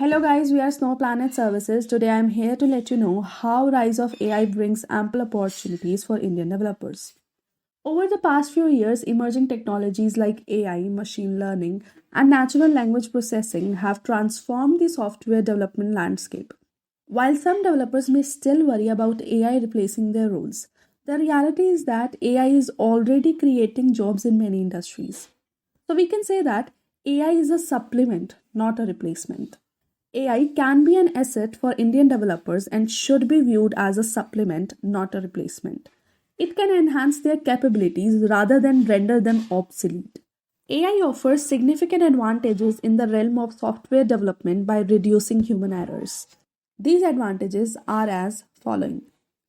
Hello guys, we are Snow Planet Services. Today I am here to let you know how rise of AI brings ample opportunities for Indian developers. Over the past few years, emerging technologies like AI, machine learning, and natural language processing have transformed the software development landscape. While some developers may still worry about AI replacing their roles, the reality is that AI is already creating jobs in many industries. So we can say that AI is a supplement, not a replacement. AI can be an asset for Indian developers and should be viewed as a supplement, not a replacement. It can enhance their capabilities rather than render them obsolete. AI offers significant advantages in the realm of software development by reducing human errors. These advantages are as following.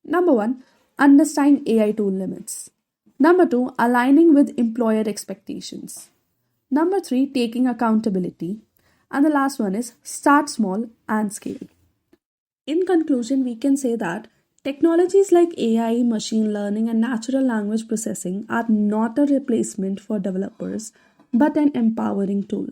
Number 1, understanding AI tool limits. Number 2, aligning with employer expectations. Number 3, taking accountability. And the last one is start small and scale. In conclusion, we can say that technologies like AI, machine learning, and natural language processing are not a replacement for developers, but an empowering tool.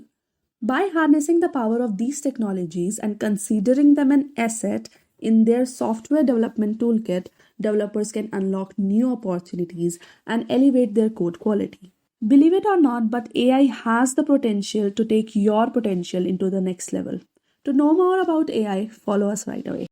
By harnessing the power of these technologies and considering them an asset in their software development toolkit, developers can unlock new opportunities and elevate their code quality. Believe it or not, but AI has the potential to take your potential into the next level. To know more about AI, follow us right away.